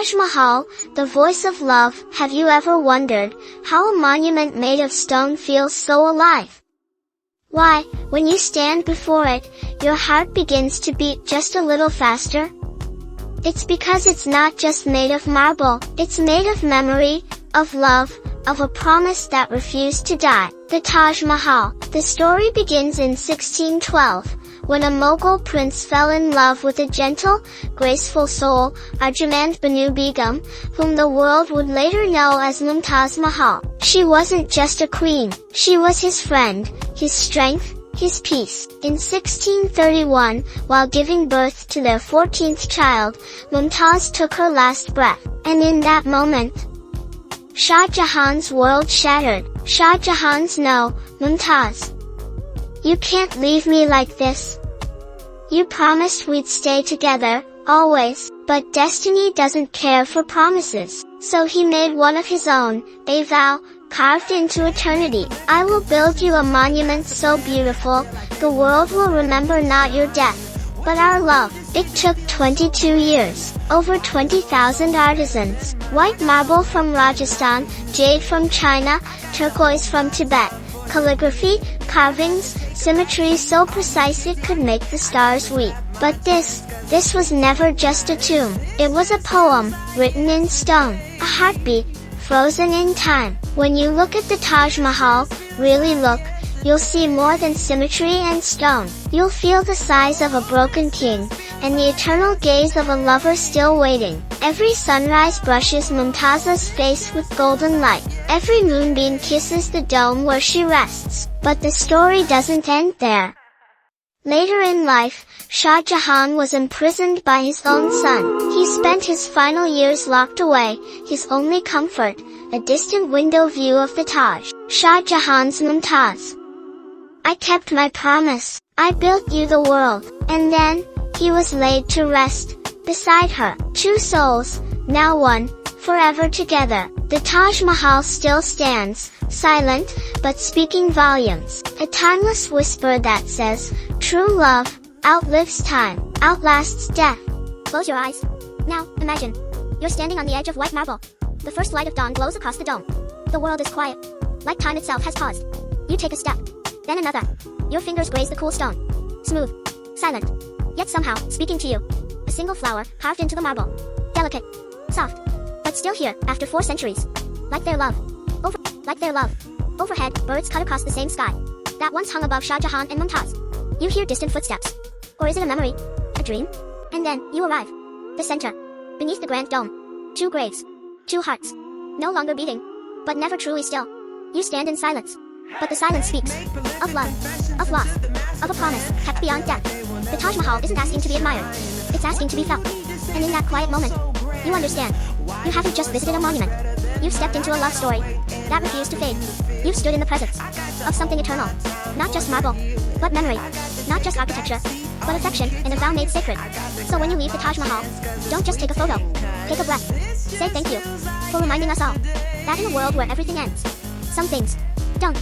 Taj Mahal, the voice of love. Have you ever wondered how a monument made of stone feels so alive? Why, when you stand before it, your heart begins to beat just a little faster? It's because it's not just made of marble, it's made of memory, of love, of a promise that refused to die. The Taj Mahal. The story begins in 1612, when a Mughal prince fell in love with a gentle, graceful soul, Arjamand Banu Begum, whom the world would later know as Mumtaz Mahal. She wasn't just a queen, she was his friend, his strength, his peace. In 1631, while giving birth to their 14th child, Mumtaz took her last breath, and in that moment, Shah Jahan's world shattered. Shah Jahan's no, Mumtaz. You can't leave me like this. You promised we'd stay together, always, but destiny doesn't care for promises. So he made one of his own, a vow, carved into eternity. I will build you a monument so beautiful, the world will remember not your death, but our love. It took 22 years, over 20,000 artisans, white marble from Rajasthan, jade from China, turquoise from Tibet, calligraphy, carvings, symmetry so precise it could make the stars weep. But this was never just a tomb. It was a poem, written in stone, a heartbeat, frozen in time. When you look at the Taj Mahal, really look, you'll see more than symmetry and stone. You'll feel the size of a broken king, and the eternal gaze of a lover still waiting. Every sunrise brushes Mumtaz's face with golden light. Every moonbeam kisses the dome where she rests. But the story doesn't end there. Later in life, Shah Jahan was imprisoned by his own son. He spent his final years locked away, his only comfort, a distant window view of the Taj. Shah Jahan's Mumtaz. I kept my promise. I built you the world. And then, he was laid to rest, beside her. Two souls, now one, forever together. The Taj Mahal still stands, silent, but speaking volumes. A timeless whisper that says, true love, outlives time, outlasts death. Close your eyes. Now, imagine. You're standing on the edge of white marble. The first light of dawn glows across the dome. The world is quiet. Like time itself has paused. You take a step. Then another. Your fingers graze the cool stone. Smooth. Silent. Yet somehow, speaking to you. A single flower, carved into the marble. Delicate. Soft. But still here, after 4 centuries. Like their love. Like their love. Overhead, birds cut across the same sky. That once hung above Shah Jahan and Mumtaz. You hear distant footsteps. Or is it a memory? A dream? And then, you arrive. The center. Beneath the grand dome. 2 graves. 2 hearts. No longer beating. But never truly still. You stand in silence. But the silence speaks. Of love. Of loss. Of a promise, kept beyond death. The Taj Mahal isn't asking to be admired. It's asking to be felt. And in that quiet moment, you understand. You haven't just visited a monument. You've stepped into a love story that refused to fade. You've stood in the presence of something eternal. Not just marble, but memory. Not just architecture, but affection and a vow made sacred. So when you leave the Taj Mahal, don't just take a photo. Take a breath. Say thank you for reminding us all that in a world where everything ends, some things don't.